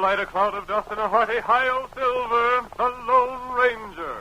light, a cloud of dust, and a hearty Hi-Yo Silver, the Lone Ranger.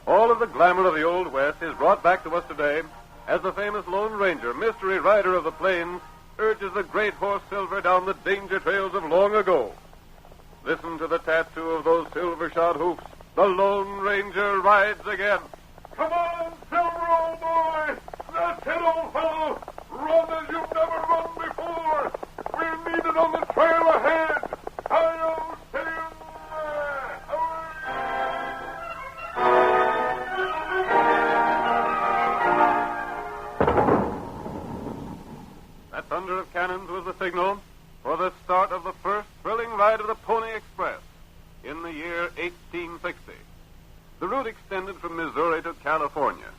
All of the glamour of the Old West is brought back to us today as the famous Lone Ranger, mystery rider of the plains, urges the great horse Silver down the danger trails of long ago. Listen to the tattoo of those silver-shod hoofs. The Lone Ranger rides again. Come on, Silver, old boy! That's it, old fellow! Run as you've never run before! We're needed on the trail ahead! Hi-yo, Silver! That thunder of cannons was the signal for the start of the first thrilling ride of the Pony Express in the year 1860. The route extended from Missouri to California.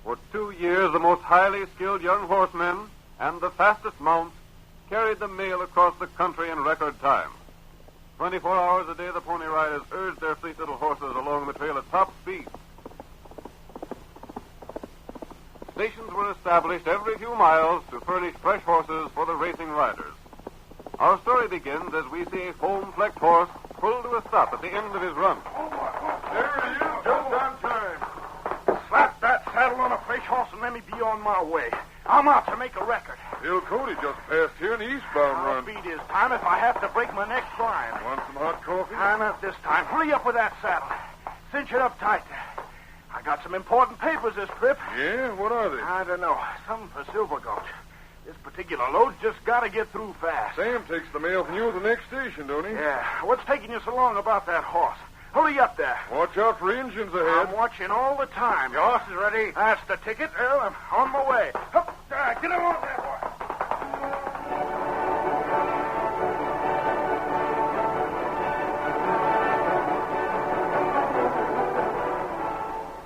For 2 years, the most highly skilled young horsemen and the fastest mounts carried the mail across the country in record time. 24 hours a day, the Pony Riders urged their fleet little horses along the trail at top speed. Stations were established every few miles to furnish fresh horses for the racing riders. Our story begins as we see a foam-flecked horse pull to a stop at the end of his run. There he is, just on time. Slap that saddle on a fresh horse and let me be on my way. I'm out to make a record. Bill Cody just passed here in the eastbound I'll run. beat his time if I have to break my neck trying. Want some hot coffee? Not this time. Hurry up with that saddle. Cinch it up tight. I got some important papers this trip. Yeah? What are they? I don't know. Something for Silver Gulch. This particular load's just got to get through fast. Sam takes the mail from you at the next station, don't he? Yeah. What's taking you so long about that horse? Hurry up there. Watch out for engines ahead. I'm watching all the time. Your horse is ready. That's the ticket. Well, I'm on my way. Hup, get him on there, boy.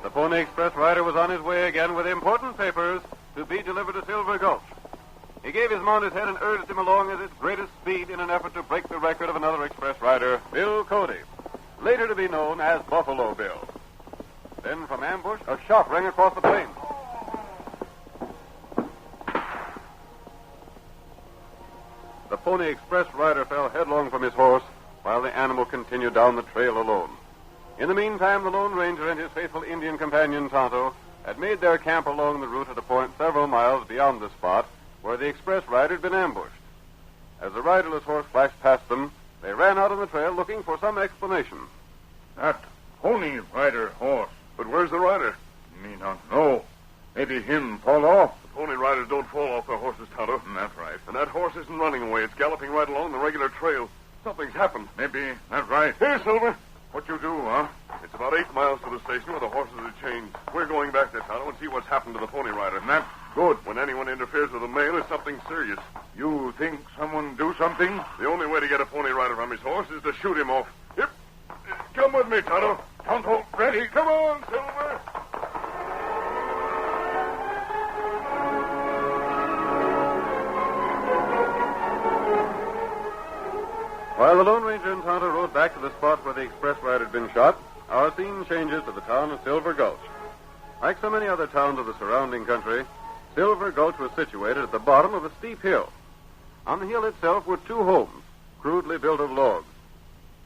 The Pony Express rider was on his way again with important papers to be delivered to Silver Gulch. He gave his mount his head and urged him along at its greatest speed in an effort to break the record of another express rider, Bill Cody, later to be known as Buffalo Bill. Then from ambush, a shot rang across the plains. The Pony Express rider fell headlong from his horse while the animal continued down the trail alone. In the meantime, the Lone Ranger and his faithful Indian companion, Tonto, had made their camp along the route at a point several miles beyond the spot where the express rider had been ambushed. As the riderless horse flashed past them, they ran out on the trail looking for some explanation. That Pony Rider horse. But where's the rider? Me not know. Maybe him fall off. The Pony Riders don't fall off their horses, Tonto. That's right. And that horse isn't running away. It's galloping right along the regular trail. Something's happened. Maybe that's right. Here, Silver. What you do, huh? It's about 8 miles to the station where the horses are changed. We're going back there, Tonto, and see what's happened to the Pony Rider. And that's good. When anyone interferes with the mail, it's something serious. You think someone do something? The only way to get a Pony Rider from his horse is to shoot him off. Yep. Come with me, Tonto. Tonto, ready. Come on, Silver. While the Lone Ranger and Tonto rode back to the spot where the express ride had been shot, our scene changes to the town of Silver Gulch. Like so many other towns of the surrounding country, Silver Gulch was situated at the bottom of a steep hill. On the hill itself were two homes, crudely built of logs.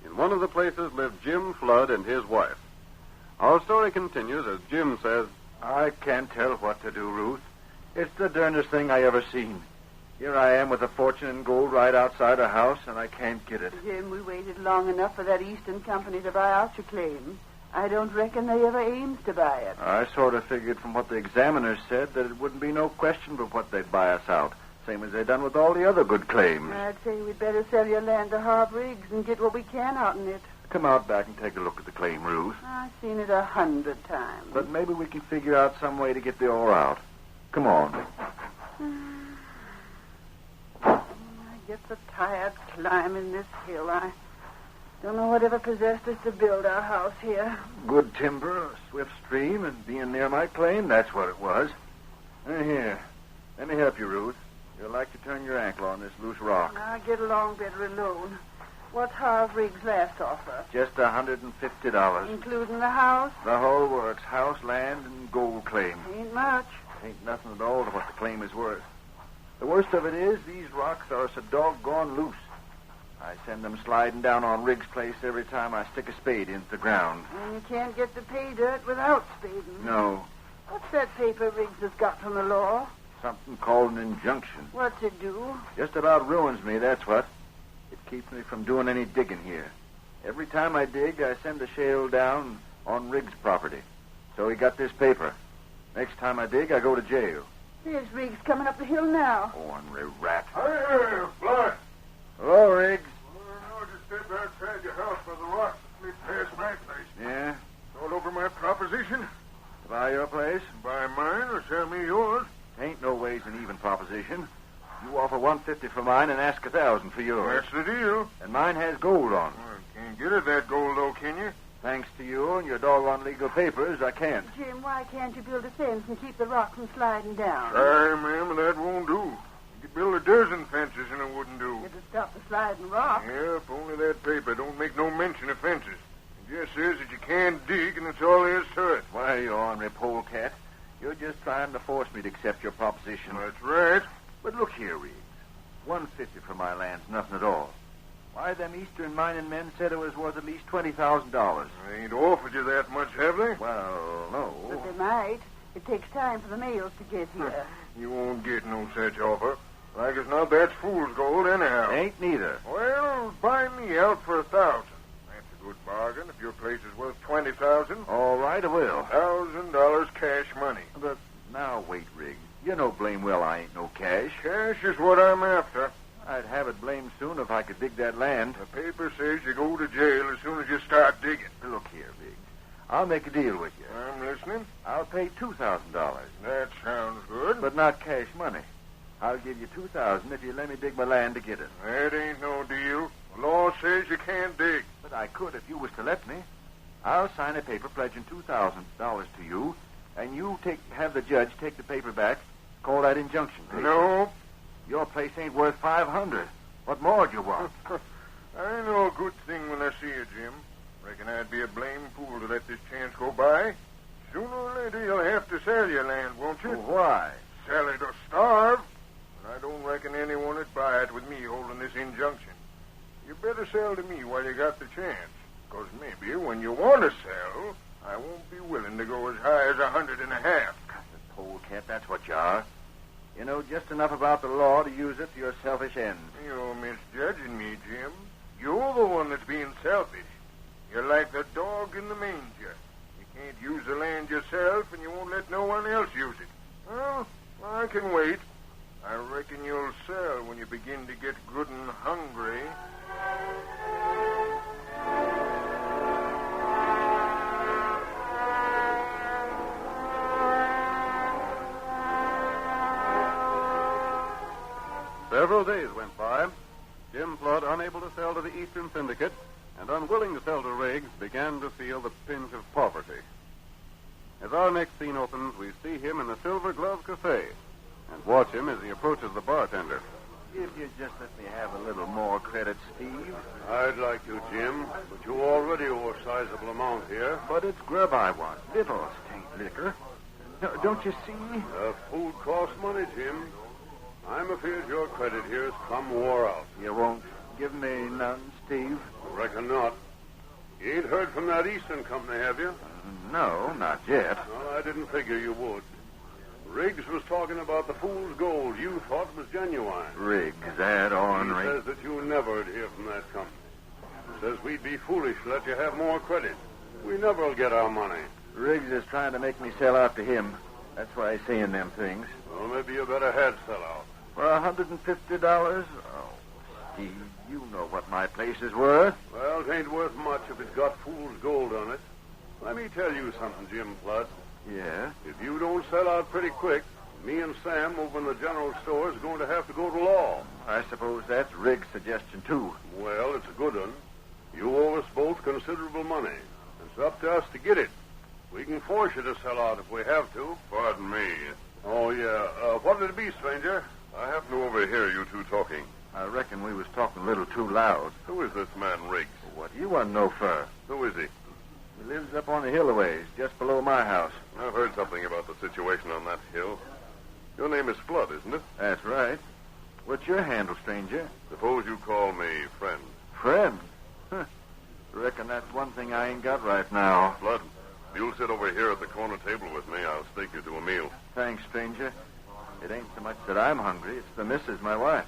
In one of the places lived Jim Flood and his wife. Our story continues as Jim says, I can't tell what to do, Ruth. It's the darndest thing I ever seen. Here I am with a fortune in gold right outside a house, and I can't get it. Jim, we waited long enough for that Eastern Company to buy out your claim. I don't reckon they ever aims to buy it. I sort of figured from what the examiners said that it wouldn't be no question but what they'd buy us out, same as they done with all the other good claims. I'd say we'd better sell your land to Harv Riggs and get what we can out in it. Come out back and take a look at the claim, Ruth. I've seen it 100 times. But maybe we can figure out some way to get the ore out. Come on. I get so tired climbing this hill. I don't know whatever possessed us to build our house here. Good timber, a swift stream, and being near my claim, that's what it was. Here, let me help you, Ruth. You'll like to turn your ankle on this loose rock. I'll get along better alone. What's Harv Riggs' last offer? Just $150. Including the house? The whole works. House, land, and gold claim. Ain't much. Ain't nothing at all to what the claim is worth. The worst of it is these rocks are so doggone loose. I send them sliding down on Riggs' place every time I stick a spade into the ground. And you can't get to pay dirt without spading. No. What's that paper Riggs has got from the law? Something called an injunction. What's it do? Just about ruins me, that's what. It keeps me from doing any digging here. Every time I dig, I send a shale down on Riggs' property. So he got this paper. Next time I dig, I go to jail. There's Riggs coming up the hill now. Ornery rat. Hey, Flood. Hello, Riggs. I just stepped outside your house by the rocks and slid past my place. Yeah? All over my proposition. To buy your place? Buy mine or sell me yours. Ain't no ways an even proposition. You offer $150 for mine and ask $1,000 for yours. That's the deal. And mine has gold on. Well, can't get at that gold, though, can you? Thanks to you and your doggone legal papers, I can't. Jim, why can't you build a fence and keep the rock from sliding down? Sorry, ma'am, that won't do. You could build a dozen fences and it wouldn't do. It'll stop the sliding rock. Yeah, if only that paper don't make no mention of fences. It just says that you can't dig, and that's all there is to it. Why, you ornery polecat. You're just trying to force me to accept your proposition. That's right. But look here, Riggs. $150 for my land's nothing at all. Why, them Eastern mining men said it was worth at least $20,000. They ain't offered you that much, have they? Well, no. But they might. It takes time for the mails to get here. You won't get no such offer. Like as not, that's fool's gold anyhow. Ain't neither. Well, buy me out for $1,000. That's a good bargain if your place is worth $20,000. All right, I will. $1,000 cash money. But now, wait, Riggs. You know blame well I ain't no cash. Cash is what I'm after. I'd have it blamed soon if I could dig that land. The paper says you go to jail as soon as you start digging. Look here, Riggs. I'll make a deal with you. I'm listening. I'll pay $2,000. That sounds good. But not cash money. I'll give you $2,000 if you let me dig my land to get it. That ain't no deal. The law says you can't dig. But I could if you was to let me. I'll sign a paper pledging $2,000 to you, and you have the judge take the paper back. Call that injunction paper. No. Your place ain't worth $500. What more do you want? I know a good thing when I see you, Jim. Reckon I'd be a blame fool to let this chance go by. Sooner or later, you'll have to sell your land, won't you? Why? Sell it or starve. But I don't reckon anyone would buy it with me holding this injunction. You better sell to me while you got the chance. Because maybe when you want to sell, I won't be willing to go as high as 150. Polecat, that's what you are. You know just enough about the law to use it to your selfish ends. You're misjudging me, Jim. You're the one that's being selfish. You're like the dog in the manger. You can't use the land yourself, and you won't let no one else use it. Well, I can wait. I reckon you'll sell when you begin to get good and hungry. Several days went by. Jim Flood, unable to sell to the Eastern Syndicate, and unwilling to sell to Riggs, began to feel the pinch of poverty. As our next scene opens, we see him in the Silver Glove Cafe and watch him as he approaches the bartender. If you just let me have a little more credit, Steve. I'd like to, Jim, but you already owe a sizable amount here. But it's grub I want. Little state liquor. Don't you see? Food costs money, Jim. I'm afraid your credit here has come wore out. You won't give me none, Steve? Reckon not. You ain't heard from that Eastern company, have you? No, not yet. Well, I didn't figure you would. Riggs was talking about the fool's gold you thought was genuine. Riggs, that ornery. He says that you never'd hear from that company. Says we'd be foolish to let you have more credit. We never'll get our money. Riggs is trying to make me sell out to him. That's why he's saying them things. Well, maybe you better had sell out. For $150? Oh, Steve, you know what my place is worth. Well, it ain't worth much if it's got fool's gold on it. Let me tell you something, Jim Flood. Yeah? If you don't sell out pretty quick, me and Sam over in the general store is going to have to go to law. I suppose that's Riggs' suggestion, too. Well, it's a good one. You owe us both considerable money. It's up to us to get it. We can force you to sell out if we have to. Pardon me. Oh, yeah. What'd it be, stranger? I happen to overhear you two talking. I reckon we was talking a little too loud. Who is this man, Riggs? What do you want to know for? Who is he? He lives up on the hill a ways, just below my house. I've heard something about the situation on that hill. Your name is Flood, isn't it? That's right. What's your handle, stranger? Suppose you call me friend. Friend? Huh. Reckon that's one thing I ain't got right now. Flood, if you'll sit over here at the corner table with me, I'll stake you to a meal. Thanks, stranger. It ain't so much that I'm hungry. It's the missus, my wife.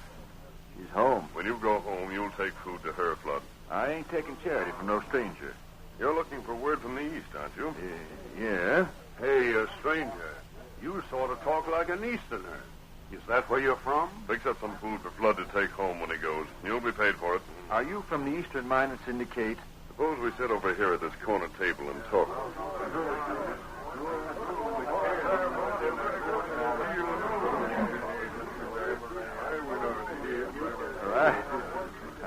She's home. When you go home, you'll take food to her, Flood. I ain't taking charity from no stranger. You're looking for word from the east, aren't you? Yeah. Hey, stranger. You sort of talk like an Easterner. Is that where you're from? Fix up some food for Flood to take home when he goes. You'll be paid for it. Are you from the Eastern Mining Syndicate? Suppose we sit over here at this corner table and talk.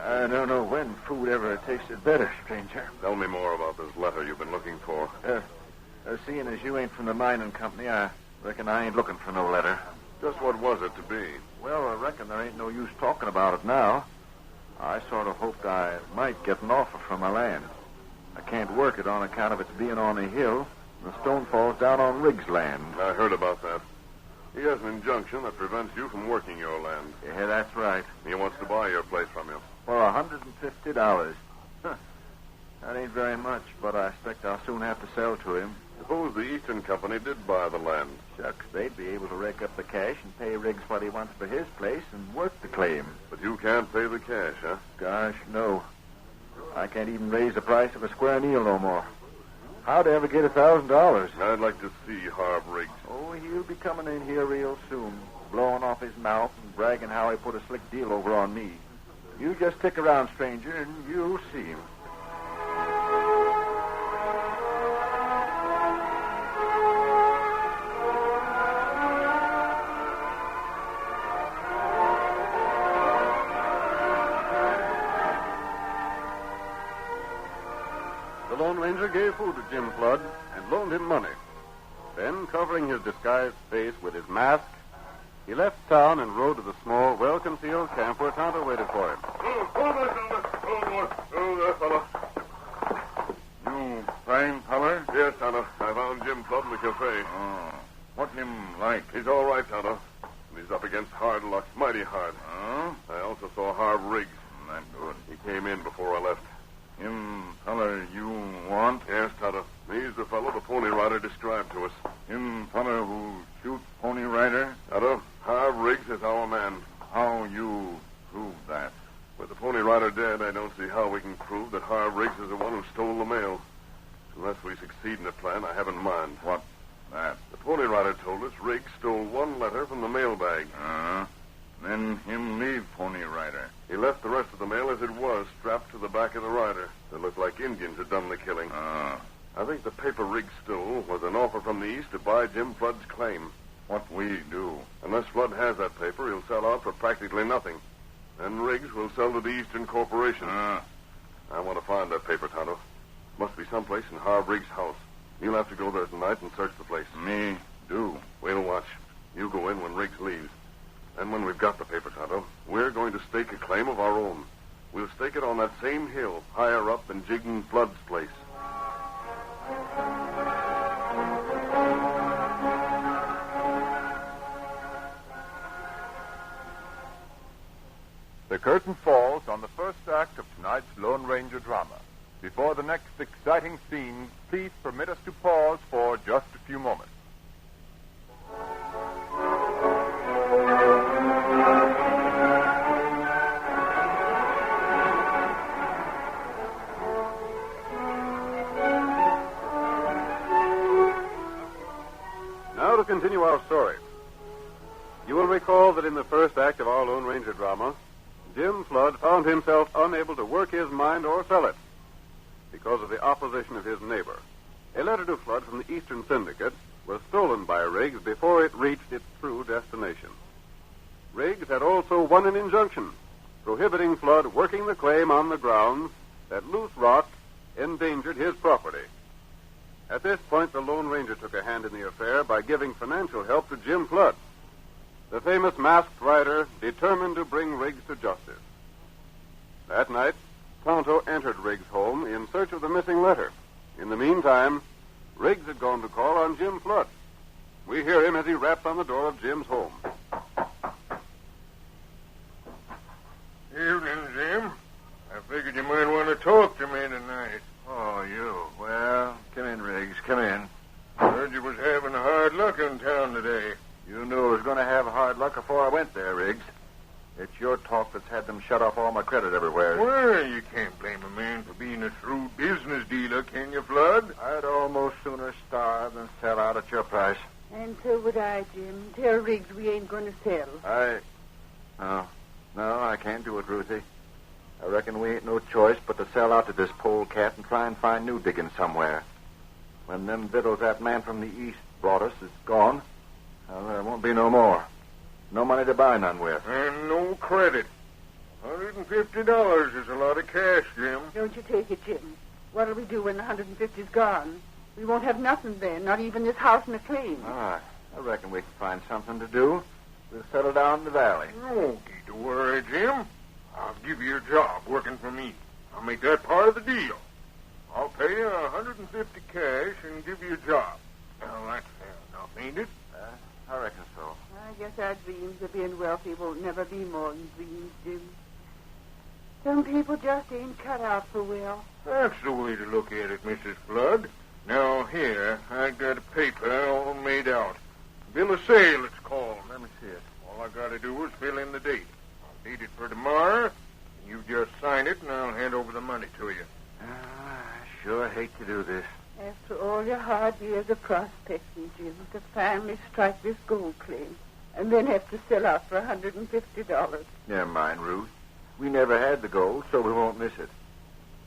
I don't know when food ever tasted better, stranger. Tell me more about this letter you've been looking for. Seeing as you ain't from the mining company, I reckon I ain't looking for no letter. Just what was it to be? Well, I reckon there ain't no use talking about it now. I sort of hoped I might get an offer for my land. I can't work it on account of its being on a hill. The stone falls down on Riggs' land. I heard about that. He has an injunction that prevents you from working your land. Yeah, that's right. He wants to buy your place from you. For $150. Huh. That ain't very much, but I expect I'll soon have to sell to him. Suppose the Eastern Company did buy the land. Shucks, they'd be able to rake up the cash and pay Riggs what he wants for his place and work the claim. But you can't pay the cash, huh? Gosh, no. I can't even raise the price of a square meal no more. How'd I ever get $1,000? I'd like to see Harv Riggs. Oh, he'll be coming in here real soon, blowing off his mouth and bragging how he put a slick deal over on me. You just stick around, stranger, and you'll see him. The Lone Ranger gave food to Jim Flood and loaned him money. Then, covering his disguised face with his mask, he left town and rode to the small, well-concealed camp where Tonto waited for him. Oh, there, fella. You fine feller? Yes, Tonto. I found Jim Flood in the cafe. Oh. What's him like? He's all right, Tonto. He's up against hard luck, mighty hard. Oh? I also saw Harv Riggs. That good. He came in before I left. Him feller you want? Yes, Tonto. He's the fellow the Pony Rider described to us. Him feller who shoot Pony Rider? Tonto, Harv Riggs is our man. How you prove that? With the Pony Rider dead, I don't see how we can prove that Harv Riggs is the one who stole the mail. Unless we succeed in the plan I have in mind. What? That? The Pony Rider told us Riggs stole one letter from the mailbag. Then him leave Pony Rider. He left the rest of the mail as it was, strapped to the back of the rider. It looked like Indians had done the killing. I think the paper Riggs stole was an offer from the East to buy Jim Flood's claim. What we do? Unless Flood has that paper, he'll sell out for practically nothing. Then Riggs will sell to the Eastern Corporation. I want to find that paper, Tonto. Must be someplace in Harv Riggs' house. You'll have to go there tonight and search the place. Me do. We'll watch. You go in when Riggs leaves. Then when we've got the paper, Tonto, we're going to stake a claim of our own. We'll stake it on that same hill, higher up in Jigden Flood's place. The curtain falls on the first act of tonight's Lone Ranger drama. Before the next exciting scene, please permit us to pause for just a few moments. Now to continue our story. You will recall that in the first act of our Lone Ranger drama, Jim Flood found himself unable to work his mind or sell it because of the opposition of his neighbor. A letter to Flood from the Eastern Syndicate was stolen by Riggs before it reached its true destination. Riggs had also won an injunction prohibiting Flood working the claim on the grounds that loose rock endangered his property. At this point, the Lone Ranger took a hand in the affair by giving financial help to Jim Flood, the famous masked rider determined to bring Riggs to justice. That night, Tonto entered Riggs' home in search of the missing letter. In the meantime, Riggs had gone to call on Jim Flood. We hear him as he raps on the door of Jim's home. Evening, Jim. I figured you might want to talk to me tonight. Oh, you. Well, come in, Riggs. Come in. Heard you was having hard luck in town today. You knew I was going to have hard luck before I went there, Riggs. It's your talk that's had them shut off all my credit everywhere. Well, you can't blame a man for being a shrewd business dealer, can you, Flood? I'd almost sooner starve than sell out at your price. And so would I, Jim. Tell Riggs we ain't going to sell. No, I can't do it, Ruthie. I reckon we ain't no choice but to sell out to this polecat and try and find new diggings somewhere. When them victuals that man from the east brought us is gone, well, there won't be no more. No money to buy none with. And no credit. $150 is a lot of cash, Jim. Don't you take it, Jim. What'll we do when the 150's gone? We won't have nothing then, not even this house and a claim. All right. I reckon we can find something to do. We'll settle down in the valley. No need to worry, Jim. I'll give you a job working for me. I'll make that part of the deal. I'll pay you $150 cash and give you a job. Now, that's fair enough, ain't it? I reckon so. I guess our dreams of being wealthy won't never be more than dreams, Jim. Some people just ain't cut out for well. That's the way to look at it, Mrs. Flood. Now, here, I got a paper all made out. Bill of sale, it's called. Let me see it. All I got to do is fill in the date. I'll date it for tomorrow, and you just sign it, and I'll hand over the money to you. I sure hate to do this. After all your hard years of prospecting, Jim, to finally strike this gold claim and then have to sell out for $150. Never mind, Ruth. We never had the gold, so we won't miss it.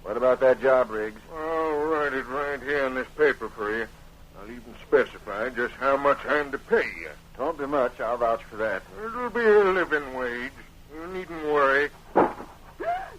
What about that job, Riggs? I'll write it right here on this paper for you. I'll even specify just how much I'm to pay you. Don't be much. I'll vouch for that. It'll be a living wage. You needn't worry.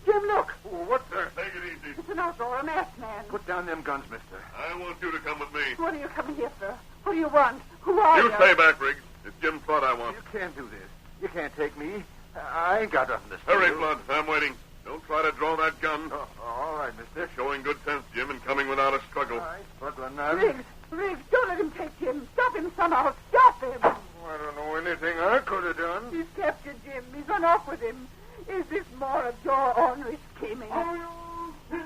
Jim, look. Oh, what's that? Take it easy. It's an outlaw, a masked man. Put down them guns, mister. I want you to come with me. What are you coming here for? Who do you want? Who are you? You stay back, Riggs. It's Jim Flood I want. You can't do this. You can't take me. I ain't got nothing to say. Hurry, Flood. I'm waiting. Don't try to draw that gun. All right, mister. You're showing good sense, Jim, and coming without a struggle. I ain't struggling none. Riggs, don't let him take Jim. Stop him somehow. Stop him. I don't know anything I could have done. He's captured Jim. He's run off with him. Is this more of your ornery scheming? There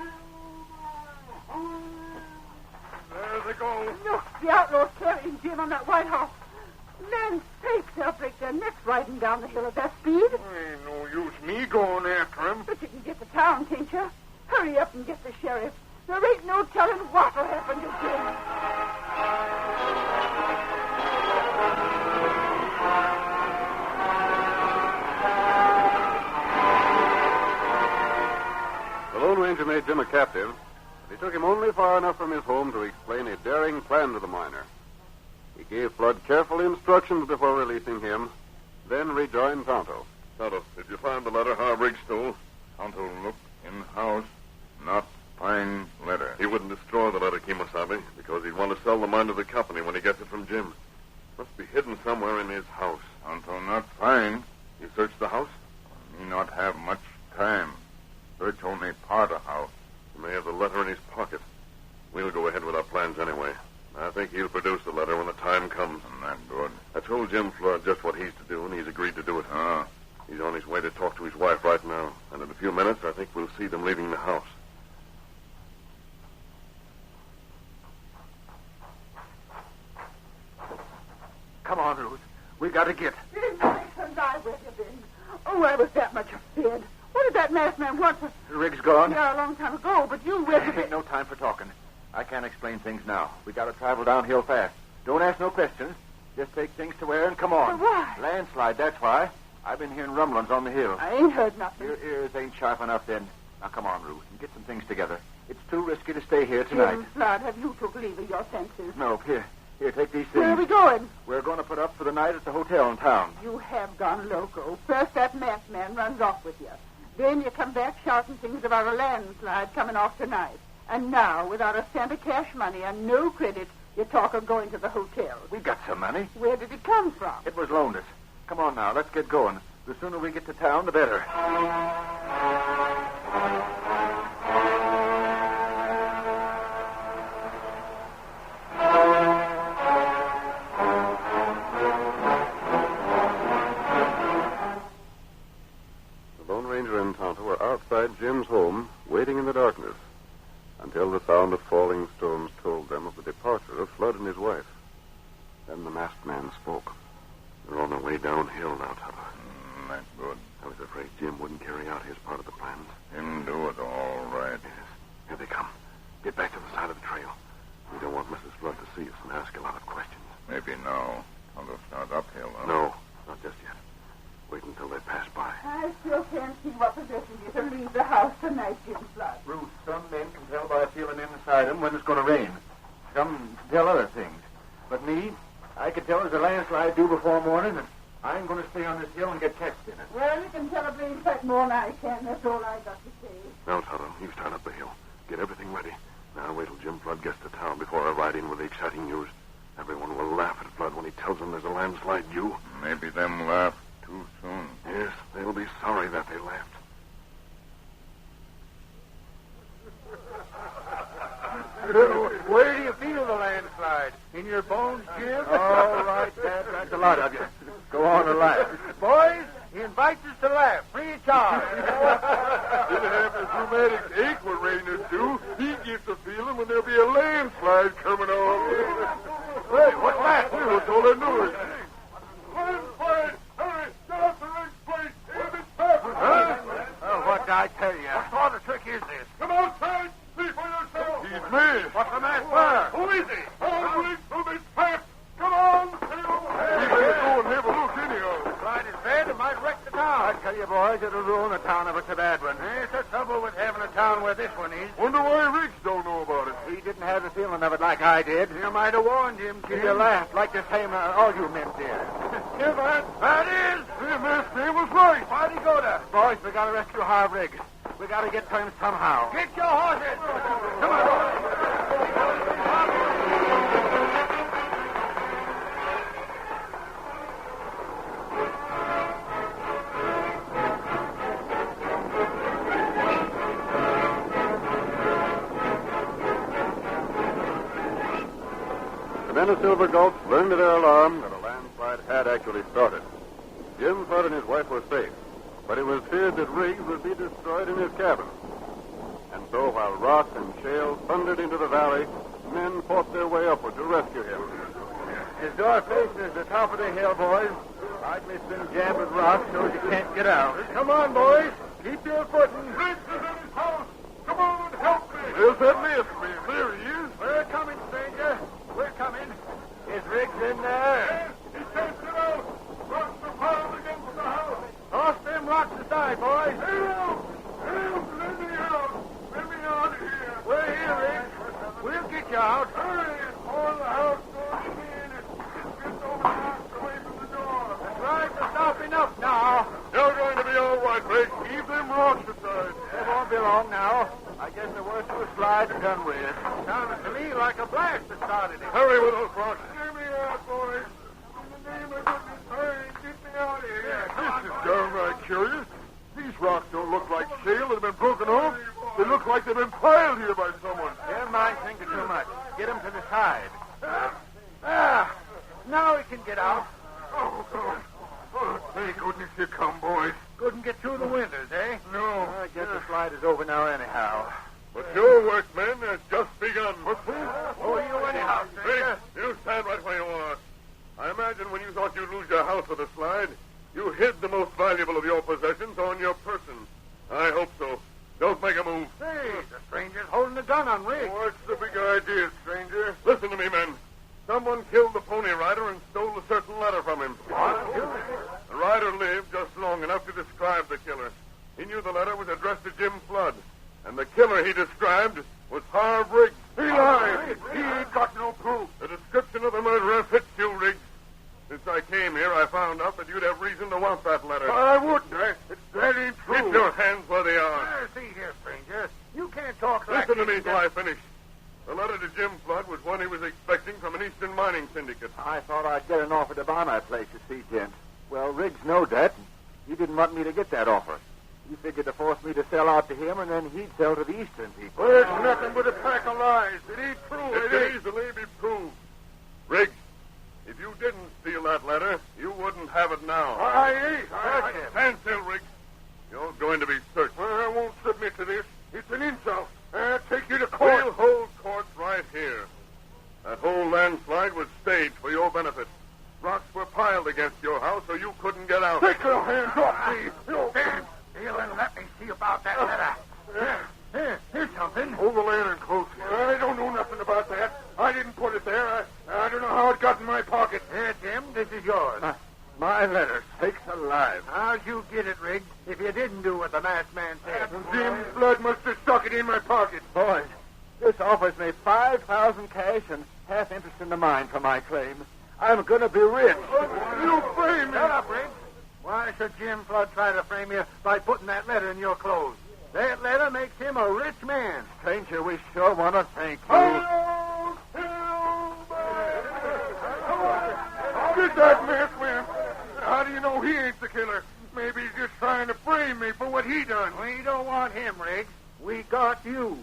they go. Look, the outlaw's carrying Jim on that white horse. Man's sakes, they'll break their necks riding down the hill at that speed. Ain't no use me going after him. But you can get to town, can't you? Hurry up and get the sheriff. There ain't no telling what'll happen to Jim. The Lone Ranger made Jim a captive, but he took him only far enough from his home to explain a daring plan to the miner. He gave Flood careful instructions before releasing him, then rejoined Tonto. Tonto, did you find the letter Harv Riggs stole? Tonto looked in the house. Not find letter. He wouldn't destroy the letter, Kemosabe, because he'd want to sell the mine to the company when he gets it from Jim. Must be hidden somewhere in his house. Until not find, You searched the house? me not have much time. Search only part of house. He may have the letter in his pocket. We'll go ahead with our plans anyway. I think he'll produce the letter when the time comes. Not good. I told Jim Flood just what he's to do, and he's agreed to do it. Ah, He's on his way to talk to his wife right now. And in a few minutes, I think we'll see them leaving the house. Come on, Ruth. We got to get. It's alive, where you been? Oh, I was that much afraid. What did that masked man want for... Rig's gone. Yeah, a long time ago, but you, where you been? Ain't no time for talking. I can't explain things now. We got to travel downhill fast. Don't ask no questions. Just take things to where and come on. But why? Landslide, that's why. I've been hearing rumblings on the hill. I ain't heard nothing. Your ears ain't sharp enough then. Now, come on, Ruth, and get some things together. It's too risky to stay here tonight. Jim Flood, have you took leave of your senses? No, here, take these things. Where are we going? We're going to put up for the night at the hotel in town. You have gone loco. First that masked man runs off with you. Then you come back shouting things about a landslide coming off tonight. And now, without a cent of cash money and no credit, you talk of going to the hotel. We got some money. Where did it come from? It was loaned us. Come on now, let's get going. The sooner we get to town, the better. The Lone Ranger and Tonto were outside Jim's home, waiting in the darkness, until the sound of falling stones told them of the departure of Flood and his wife. Then the masked man spoke. They're on their way downhill now, Tonto. Not good. I was afraid Jim wouldn't carry out his part of the plans. Him do it all right. Yes. Here they come. Get back to the side of the trail. We don't want Mrs. Flood to see us and ask a lot of questions. Maybe now. I'll go start uphill, huh? No, not just yet. Wait until they pass by. I still can't see what possesses you to leave the house tonight, Jim Flood. Ruth, some men can tell by feeling inside them when it's going to rain. Some can tell other things. But me, I can tell there's a landslide due before morning, and I'm going to stay on this hill and get catched in it. Well, you can tell a blame sight more than I can. That's all I got to say. Now, Tonto, you start up the hill. Get everything ready. Now wait till Jim Flood gets to town before I ride in with the exciting news. Everyone will laugh at Flood when he tells them there's a landslide due. Maybe them laugh too soon. Yes, they'll be sorry that they laughed. Where do you feel the landslide? In your bones, Jim? All right, Dad. That's a lot of you. Go on and laugh. Boys, he invites us to laugh. Free of charge. Didn't have his rheumatic ache when rain is due. He gets a feeling when there'll be a landslide coming on. Hey, what's that? Hey, what's all that noise? Landslide! Hurry! Get up the rig place! It's happening! Huh? Oh, what did I tell you? What sort of trick is this? Come outside! See for yourself! He's me! What's the matter? Where? Who is he? All rigs from his pack! Come on! We better go and have a look anyhow. Slide is bad, it might wreck the town. I tell you, boys, it'll ruin a town if it's a bad one. It's the trouble with having a town where this one is. Wonder why Riggs don't know about it. He didn't have the feeling of it like I did. You might have warned him, Jim. You laughed like the same all you men did. Here, that is. The masked man was right. Why'd he go there? Boys, we gotta rescue Harv Riggs. We gotta get to him somehow. Get your horses! Come on. The men of Silver Gulch learned to their alarm that a landslide had actually started. Jim Flood and his wife were safe, but it was feared that Riggs would be destroyed in his cabin. And so while rocks and shale thundered into the valley, men fought their way upward to rescue him. His door faces the top of the hill, boys. Likely it's been jammed with rocks so you can't get out. Come on, boys. Keep your footing. Riggs is in his house. Come on and help me. There's that masked man. There he is. We're coming, stranger. We're coming. Is Riggs in there? He can't get out. Rocks are piled against the house. Toss them rocks aside, boys. Help! Help! Let me out. Let me out of here. We're here, Riggs. We'll get you out. Hurry! All the house doors in and get those rocks away from the door. That's right. We're stop enough now. You're going to be all right, Riggs. Keep them rocks aside. It won't be long now. I guess the worst of the slide's done with. Sounded to me like a blast that started it. Hurry with those rocks. Get me out, boys. In the name of goodness, hurry and get me out of here. This is downright curious. These rocks don't look like shale that have been broken off. They look like they've been piled here by someone. Never mind thinking too much. Get him to the side. Now we can get out. Oh, God. Oh, thank goodness you come, boys. Couldn't get through the winters, eh? No. I guess the slide is over now anyhow. But your work, men, has just begun. What's Who are you anyhow, stranger? You stand right where you are. I imagine when you thought you'd lose your house with a slide, you hid the most valuable of your possessions on your person. I hope so. Don't make a move. Hey, the stranger's holding a gun on Riggs. What's the big idea, stranger? Listen to me, men. Someone killed the Pony Rider and stole a certain letter from him. What? The rider lived just long enough to describe the killer. He knew the letter was addressed to Jim Flood, and the killer he described was Harv Riggs. He lied. He ain't got no proof. The description of the murderer fits you, Riggs. Since I came here, I found out that you'd have reason to want that letter. I wouldn't. That ain't true. Keep your hands where they are. See here, stranger. You can't talk like Listen to me this. till I finish. The letter to Jim Flood was one he was expecting from an Eastern mining syndicate. I thought I'd get an offer to buy my place, you see, gent. Well, Riggs knowed that. He didn't want me to get that offer. He figured to force me to sell out to him, and then he'd sell to the Eastern people. Well, it's nothing but a pack of lies. It ain't true. It can easily be proved. Riggs, if you didn't steal that letter, you wouldn't have it now. I ain't. Stand still, Riggs. You're going to be searched. I won't submit to this. It's an insult. I'll take you to court. We'll hold court right here. That whole landslide was staged for your benefit. Rocks were piled against your house so you couldn't get out. Take your hands off me. Stand still and let me see about that letter. Here's something. Hold the lantern close. I don't know nothing about that. I didn't put it there. I don't know how it got in my pocket. Here, Jim, this is yours. My letter, sakes alive. How'd you get it, Riggs, if you didn't do what the masked man said? Jim's blood must have stuck it in my pocket. Boys, this offers me 5,000 cash and half interest in the mine for my claim. I'm going to be rich. You frame me. Shut up, Riggs. Why should Jim Flood try to frame you by putting that letter in your clothes? That letter makes him a rich man. Stranger, we sure want to thank you. Get that masked man. How do you know he ain't the killer? Maybe he's just trying to frame me for what he done. We don't want him, Riggs. We got you.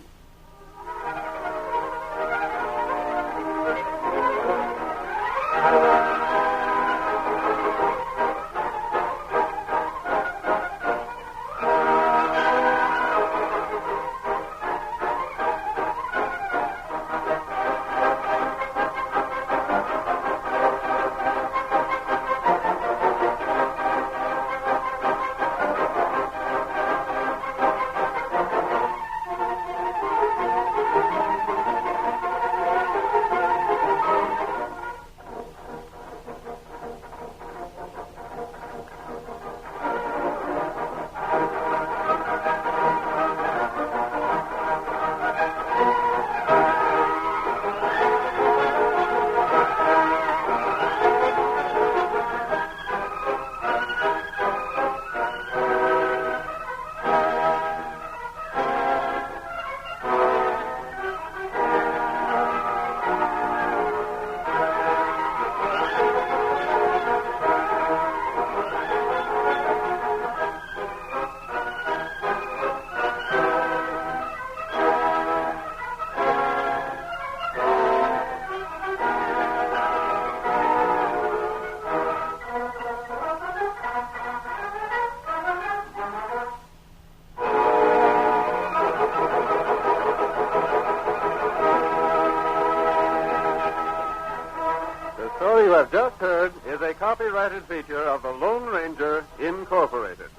The story you have just heard is a copyrighted feature of the Lone Ranger, Incorporated.